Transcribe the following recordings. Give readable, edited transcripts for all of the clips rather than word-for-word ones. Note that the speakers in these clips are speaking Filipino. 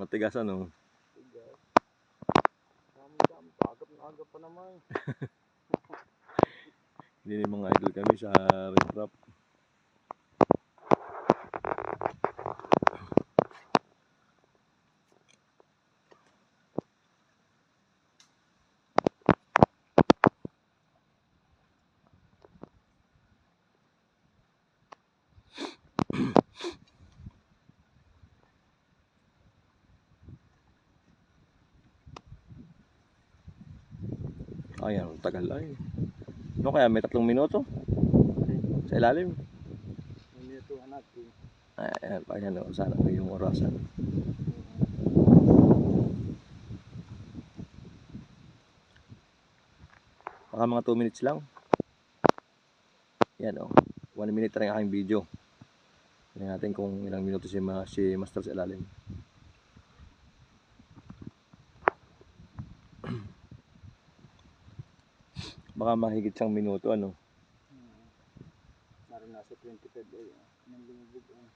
Matigas ano? Tigas. Dami-dami. Agap na agap pa naman. Hindi ni mga idol kami sa restaurant. Ayan, tagal ay. Ano kaya, may 3 minuto? Sa ilalim? Minutuhan natin. Ayan, ayan o, sana ko yung orasan. Baka mga 2 minutes lang. Yan o, 1 minute na rin aking video. Tingnan natin kung ilang minuto si Master sa ilalim. Baka mahigit siyang minuto ano. Naroon nasa 25 ay. Anong lumubog ay.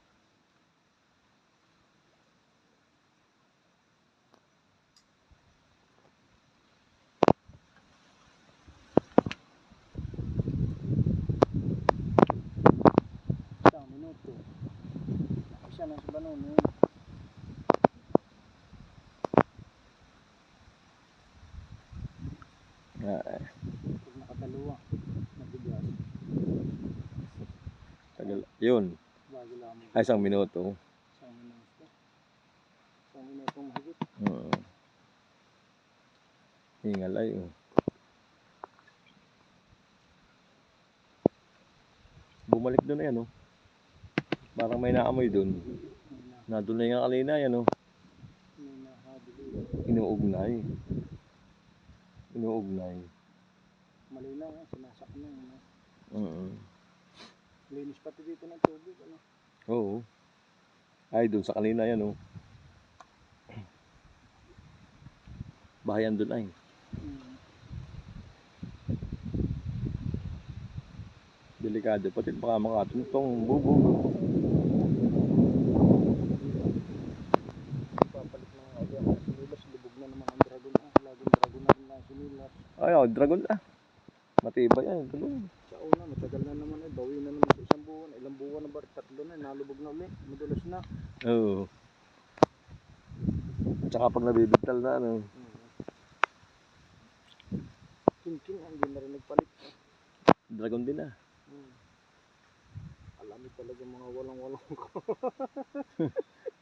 Isang minuto. Isa na sa banon eh. Pag nakadalawa, nabigas. Tagal. Yun. Bago lamang. Ay, 1 minuto. Isang minuto. Isang minuto mahigit. Hingal ay oh. Bumalik doon na yan oh. Parang may naamoy doon. Nandun na yung kanina yan oh. Inuugnay. Inuugnay. Malinaw yan, sinasak na yun. Linis pati dito ng tubig. Ano? Oo. Ay, doon sa kanina yan oh. Bahayan doon ay. Delikado pati baka makatuntong bubog. Papalit na nga ulit ang sinilas. Lubog na naman ang dragon. Laging dragon na rin ang sinilas. Ay, oh, dragon ah. Matibay yan. Dragon. Sa una, matagal na naman eh. Bawi na naman sa isang buwan. Ilang buwan na ba? 3 na. Nalubog na ulit. Madulas na. Oo. Tsaka pag nabibigtal na ano. King, hindi na rin nagpalit. Dragon din ah. Alam talaga mga walang-walang ko.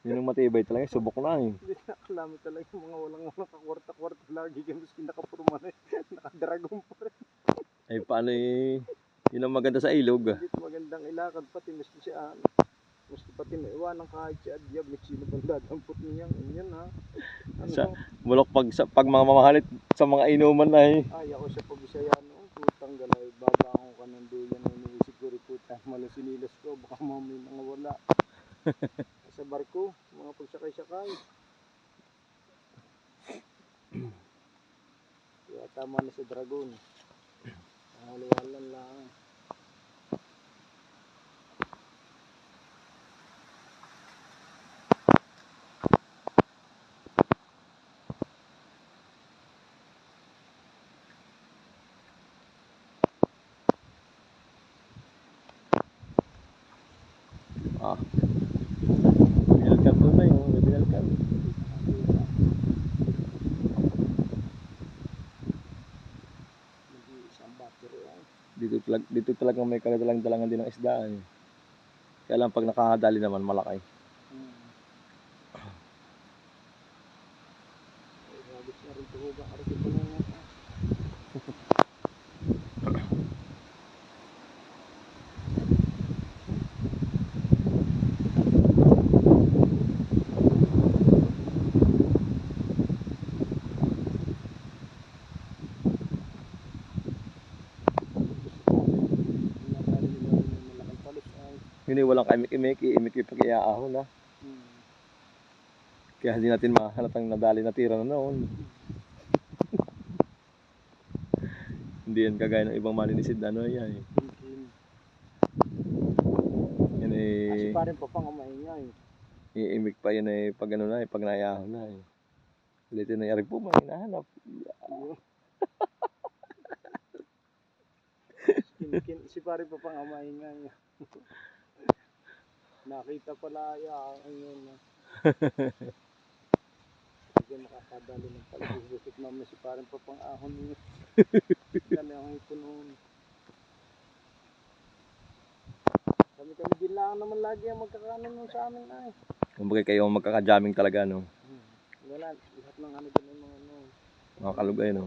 Yun ang matibay talaga. Subok na eh. Hindi na alam talaga mga walang-walang kakwarta-kwarta lagi. Ganun kinakapurma na eh. Nakadragon pa rin. Ay paano eh. Yun ang maganda sa ilog ah. Hindi magandang ilakad pati. Maski siya maski pati maiwanan kahit si Adyab. Sino bang dadampot niya? Yan ha. Ano Sa bulok pag mga mamahalit sa mga inuman ay. ay ako sa Pabisaya noon. Putang galay. Baga ako ka ng duyan na iniisip ko rin putang malasinilas ko. Baka mamay mga wala. Sa barko. Mga pagsakay-sakay. Kaya tama na sa dragon. Haliwalan lang. Ah. Binalkan doon na yung binalkan. Isang battery ay. Dito talagang may kadalang-dalangan din ng isda eh. Kaya lang pag nakahadali naman malaki. Gagis na rin tuhugang arkin pa na nga. Yun eh, walang kaimik-imik, imik pag iaahon na. Kaya hindi natin mahalatang nadali na tira na noon. Hindi yan kagaya ng ibang maninisid na ano yan eh. Yan eh. eh. pa rin pa pang maingay. Iimik pa yun eh, pag ano na eh, pag naayahon na eh. Ulitin na yari po, may hinahanap. Si pare pa pang maingay. Nakita pala ayun na. Hindi makakadali ng pag-ibusik namin si pare pa pang ahon niya. Kami ang ipon. Kami din lang naman lagi ang magkakanan nun sa amin ay. Kumbaga kayo ang magkaka-jamming talaga, no? Wala, lahat ng ano din yung mga ano. Mga kalugay, no?